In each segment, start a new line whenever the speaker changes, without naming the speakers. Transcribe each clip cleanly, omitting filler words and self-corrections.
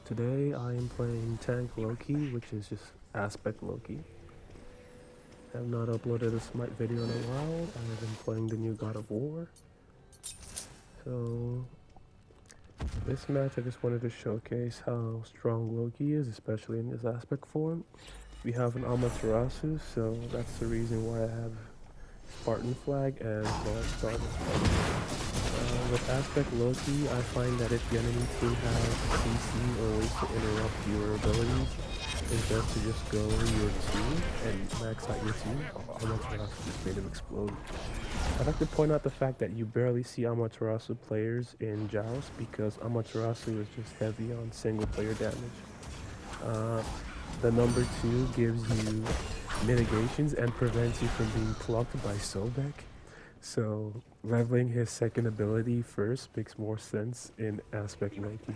Today I am playing Tank Loki, which is just Aspect Loki. I have not uploaded a Smite video in a while. I have been playing the new God of War. So this match I just wanted to showcase how strong Loki is, especially in his Aspect form. We have an Amaterasu, so that's the reason why I have Spartan flag and Bard Star. With Aspect Loki, I find that if the enemy team has CC or ways to interrupt your abilities, it's best to just go your 2 and max out your 2. Amaterasu just made him explode. I'd like to point out the fact that you barely see Amaterasu players in Joust because Amaterasu is just heavy on single player damage. The number 2 gives you mitigations and prevents you from being plucked by Sobek. So leveling his second ability first makes more sense in Aspect Loki.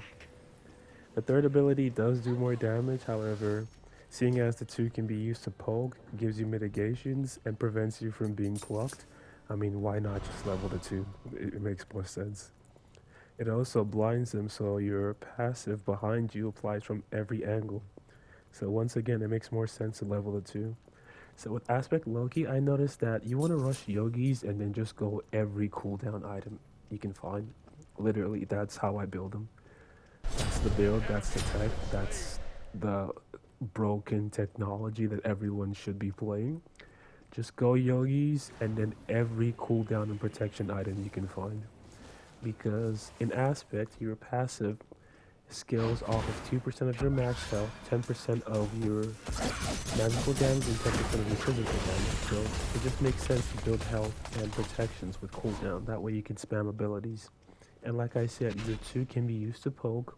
The third ability does do more damage, however, seeing as the 2 can be used to poke, gives you mitigations, and prevents you from being plucked, I mean, why not just level the 2? It makes more sense. It also blinds them so your passive behind you applies from every angle. So once again, it makes more sense to level the 2. So with Aspect Loki, I noticed that you want to rush Yogis and then just go every cooldown item you can find. Literally, that's how I build them. That's the build, that's the tech, that's the broken technology that everyone should be playing. Just go Yogis and then every cooldown and protection item you can find. Because in Aspect, your passive scales off of 2% of your max health, 10% of your magical damage, and 10% of your physical damage. So it just makes sense to build health and protections with cooldown. That way you can spam abilities. And like I said, your 2 can be used to poke.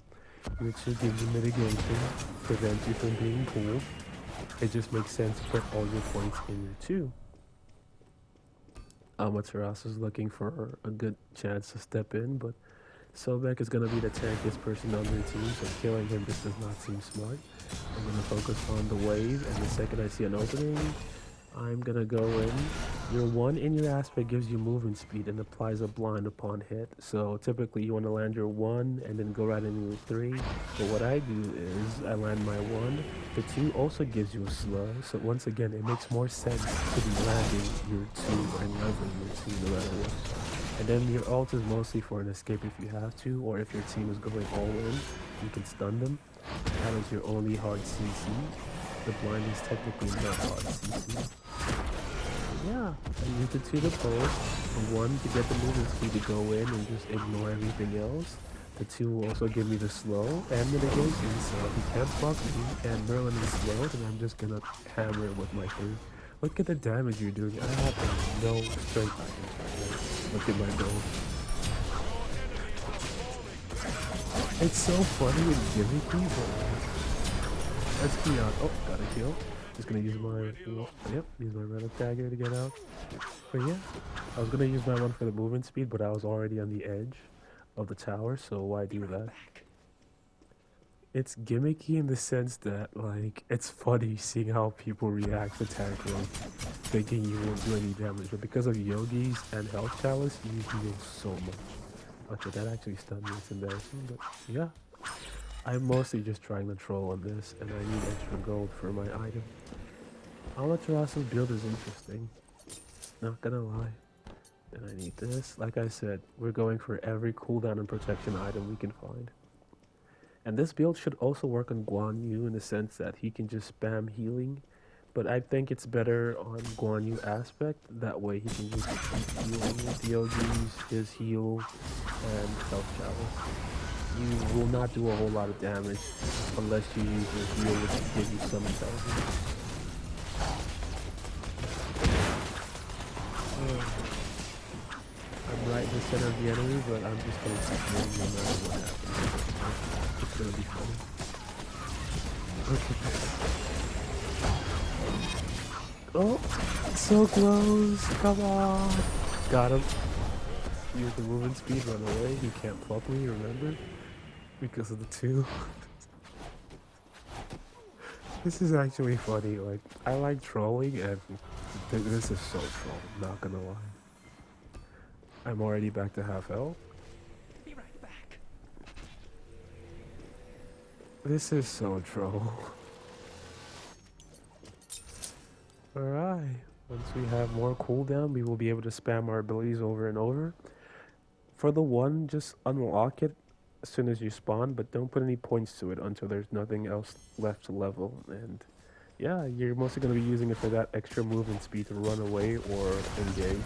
Your 2 gives you mitigation, prevents you from being pulled. It just makes sense to put all your points in your 2. Amaterasu is looking for a good chance to step in, but Sobek is going to be the tankiest person on their team, so killing him just does not seem smart. I'm going to focus on the wave, and the second I see an opening, I'm going to go in. Your 1 in your aspect gives you movement speed and applies a blind upon hit. So typically you want to land your 1 and then go right into your 3. But what I do is I land my 1. The 2 also gives you a slow. So once again, it makes more sense to be landing your 2 and leveling your 2 no matter what. And then your ult is mostly for an escape if you have to, or if your team is going all in, you can stun them. That is your only hard CC. The blind is technically not hard CC. Yeah, I use the 2 to pull, the 1 to get the movement speed to go in and just ignore everything else. The 2 will also give me the slow and mitigation, so he can't block me, and Merlin is slow, and I'm just gonna hammer it with my 3. Look at the damage you're doing. I have no strength items right now. Look at my build. It's so funny and gimmicky, but let's be honest. Oh, got a kill. Just gonna use my use my relic dagger to get out. But yeah, I was gonna use my 1 for the movement speed, but I was already on the edge of the tower, so why do that? It's gimmicky in the sense that, like, it's funny seeing how people react to tank run, thinking you won't do any damage, but because of Yogis and health chalice, you heal so much. Okay, that actually stunned me, it's embarrassing, but yeah. I'm mostly just trying to troll on this, and I need extra gold for my item. Amaterasu's build is interesting, not gonna lie. And I need this. Like I said, we're going for every cooldown and protection item we can find. And this build should also work on Guan Yu in the sense that he can just spam healing. But I think it's better on Guan Yu aspect. That way he can just keep healing with the OGs, his heal, and health chalice. You will not do a whole lot of damage unless you use your heal, which will give you some intelligence. I'm right in the center of the enemy, but I'm just gonna keep moving no matter what happens. It's gonna be funny. Oh, so close! Come on! Got him. Use the movement speed, run away. He can't pluck me, remember? Because of the 2. This is actually funny. Like, I like trolling, and this is so troll, not gonna lie. I'm already back to half health.
Be right back.
This is so troll. Alright. Once we have more cooldown, we will be able to spam our abilities over and over. For the one, just unlock it as soon as you spawn, but don't put any points to it until there's nothing else left to level. And yeah, you're mostly going to be using it for that extra movement speed to run away or engage,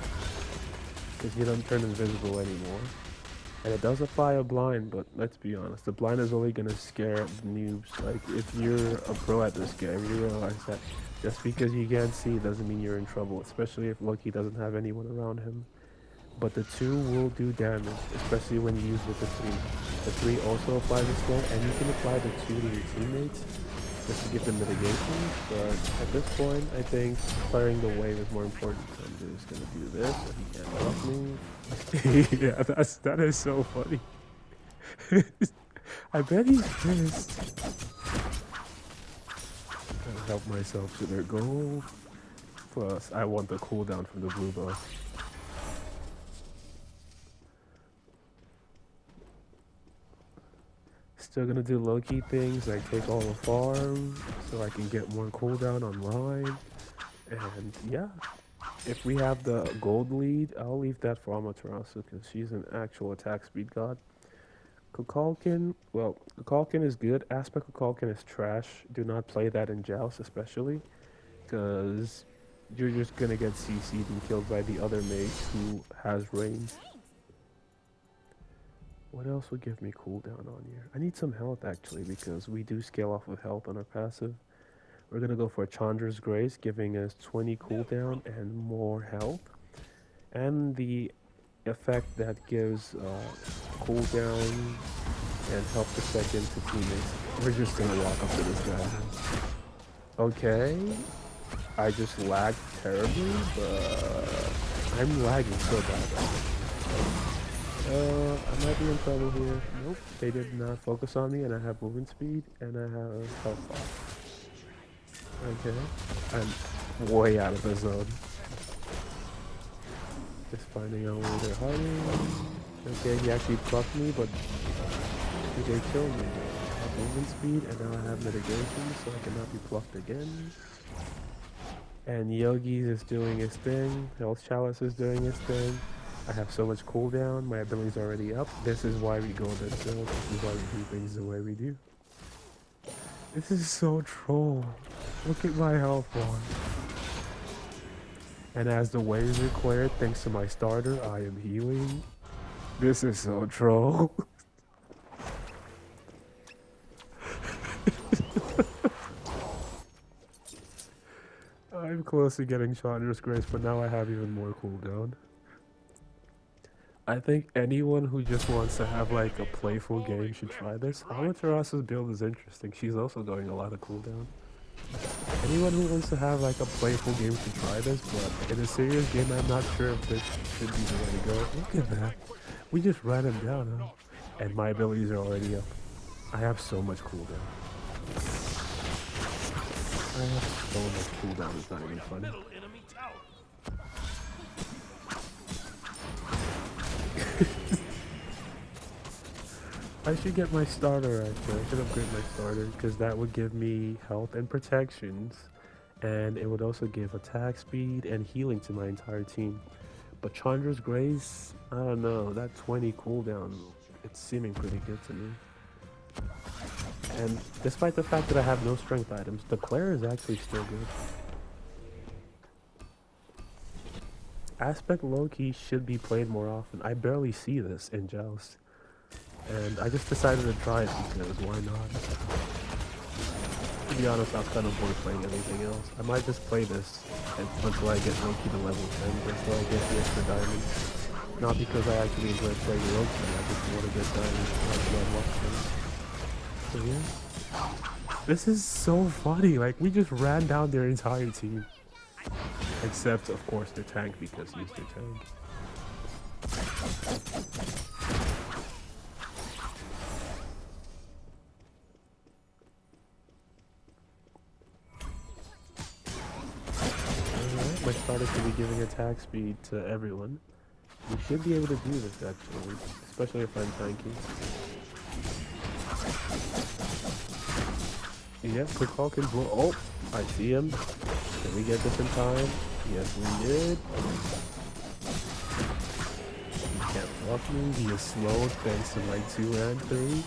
because you don't turn invisible anymore. And it does apply a blind, but let's be honest, the blind is only going to scare noobs. Like, if you're a pro at this game, you realize that just because you can't see doesn't mean you're in trouble, especially if Loki doesn't have anyone around him. But the 2 will do damage, especially when you use with the 3. The 3 also applies a skill, and you can apply the 2 to your teammates just to give them mitigation. But at this point, I think clearing the wave is more important. So I'm just gonna do this so he can't block me. Yeah, that is so funny. I bet he's pissed. Gotta help myself to their goal. Plus, I want the cooldown from the blue buff. Still gonna do Loki things, like take all the farm, so I can get more cooldown online. And yeah, if we have the gold lead, I'll leave that for Amaterasu, because she's an actual attack speed god. Kukulkan, well, Kukulkan is good. Aspect Kukulkan is trash. Do not play that in Joust, especially, because you're just gonna get CC'd and killed by the other mage who has range. What else would give me cooldown on here? I need some health, actually, because we do scale off of health on our passive. We're gonna go for Chandra's Grace, giving us 20 cooldown and more health. And the effect that gives cooldown and health per second to teammates. We're just gonna walk up to this guy. Okay. I just lagged terribly, but I'm lagging so bad. I might be in trouble here. Nope, they did not focus on me, and I have movement speed, and I have health off. Okay, I'm way out of the zone. Just finding out where they're hiding. Okay, he actually plucked me, but they killed me. I have movement speed, and now I have mitigation, so I cannot be plucked again. And Yogi's is doing his thing. Health Chalice is doing his thing. I have so much cooldown, my ability's already up. This is why we go this build. This is why we do things the way we do. This is so troll. Look at my health bar. And as the waves are cleared, thanks to my starter, I am healing. This is so troll. I'm close to getting Chandra's Grace, but now I have even more cooldown. I think anyone who just wants to have like a playful game should try this. Amaterasu's build is interesting. She's also going a lot of cooldown. Anyone who wants to have like a playful game should try this, but in a serious game, I'm not sure if this should be the way to go. Look at that. We just ran him down, huh? And my abilities are already up. I have so much cooldown. I have so much cooldown, it's not even funny. I should get my starter actually. I should upgrade my starter because that would give me health and protections, and it would also give attack speed and healing to my entire team. But Chandra's Grace, I don't know, that 20 cooldown, it's seeming pretty good to me. And despite the fact that I have no strength items, the Claire is actually still good. Aspect Loki should be played more often. I barely see this in Joust. And I just decided to try it because why not? To be honest, I was kind of bored playing anything else. I might just play this until I get Loki to level 10, just so I get the extra diamonds. Not because I actually enjoy playing Loki, I just want to get diamonds so I unlock them. So yeah. This is so funny, like we just ran down their entire team. Except, of course, their tank because he's their tank. My starter should be giving attack speed to everyone. We should be able to do this actually, especially if I'm tanky. Yes, quick call can blow. Oh, I see him. Did we get this in time? Yes, we did. He can't block me. He is slowed thanks to my 2 and 3.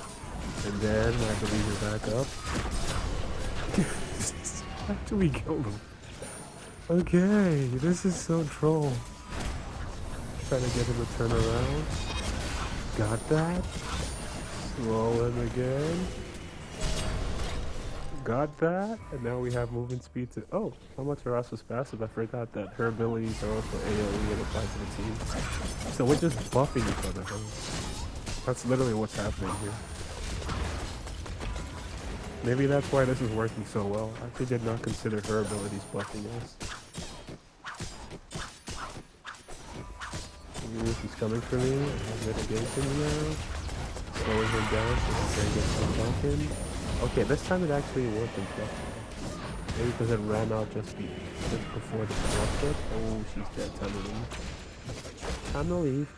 And then I believe we're back up. After we killed him. Okay, this is so troll. Trying to get him to turn around. Got that. Roll him again. Got that. And now we have movement speed to... Oh, Amaterasu's passive. I forgot that her abilities are also AoE and apply to the team. So we're just buffing each other, huh? That's literally what's happening here. Maybe that's why this is working so well. I actually did not consider her abilities buffing us. He's coming for me. I have mitigation now. Slowing him down so he can get some bumping. Okay, this time it actually worked in plus. Maybe because it ran out just before the block hit. Oh, she's dead. Time to leave. Time to leave.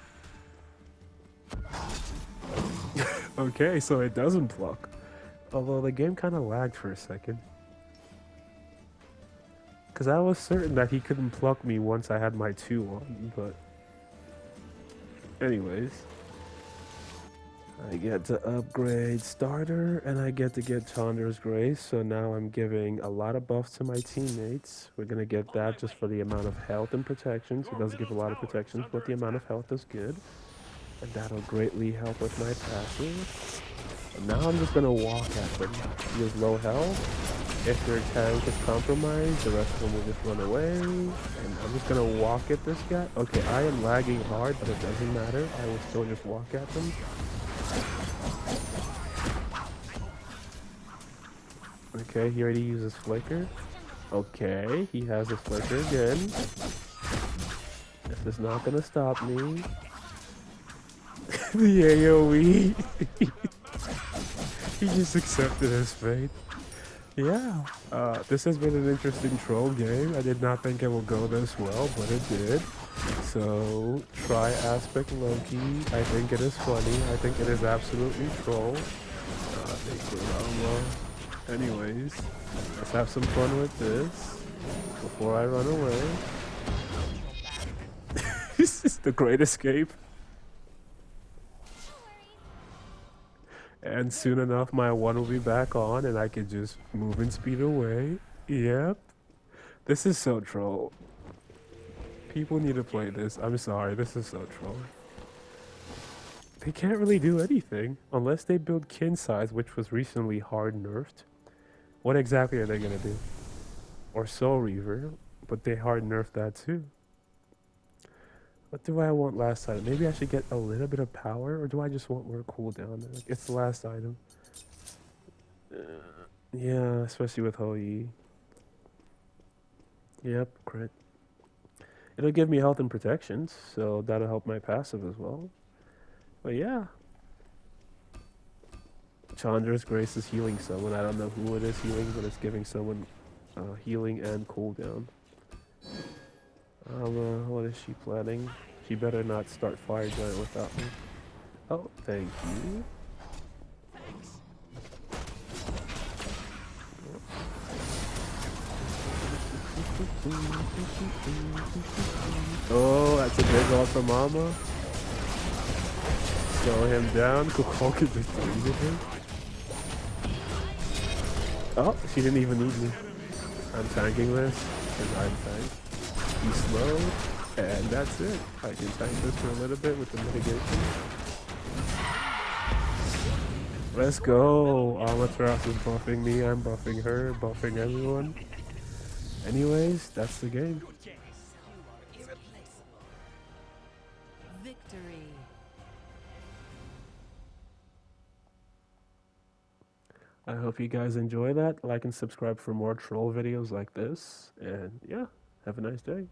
Okay, so it doesn't pluck. Although the game kind of lagged for a second. Because I was certain that he couldn't pluck me once I had my 2 on, but... Anyways. I get to upgrade starter, and I get to get Chandra's Grace, so now I'm giving a lot of buffs to my teammates. We're gonna get that just for the amount of health and protections. He does give a lot of protections, but the amount of health is good. And that'll greatly help with my passive. And now I'm just gonna walk at them. He has low health. If their tank is compromised, the rest of them will just run away. And I'm just gonna walk at this guy. Okay, I am lagging hard, but it doesn't matter. I will still just walk at them. Okay, he already uses Flicker. Okay, he has his Flicker again. This is not gonna stop me. The AoE. He just accepted his fate. Yeah, this has been an interesting troll game. I did not think it would go this well, but it did. So, try Aspect Loki. I think it is funny. I think it is absolutely troll. Anyways, let's have some fun with this before I run away. This is the Great Escape. And soon enough, my 1 will be back on, and I can just move and speed away. Yep. This is so troll. People need to play this. I'm sorry, this is so troll. They can't really do anything unless they build kin size, which was recently hard nerfed. What exactly are they gonna do? Or Soul Reaver, but they hard nerfed that too. What do I want last item? Maybe I should get a little bit of power, or do I just want more cooldown? Like, it's the last item. Yeah, especially with Hou-Yi. Yep, crit. It'll give me health and protections, so that'll help my passive as well. But yeah. Chandra's Grace is healing someone. I don't know who it is healing, but it's giving someone healing and cooldown. What is she planning? She better not start Fire Giant without me. Oh, thank you. Oh, that's a big ult from Mama. Slow him down. Hulk just deleted him. Oh, she didn't even need me. I'm tanking this, because I'm tanked. He's slow, and that's it. I can tank this for a little bit with the mitigation. Let's go! Amaterasu is buffing me, I'm buffing her, buffing everyone. Anyways, that's the game.
Victory.
I hope you guys enjoy that. Like and subscribe for more troll videos like this. And yeah, have a nice day.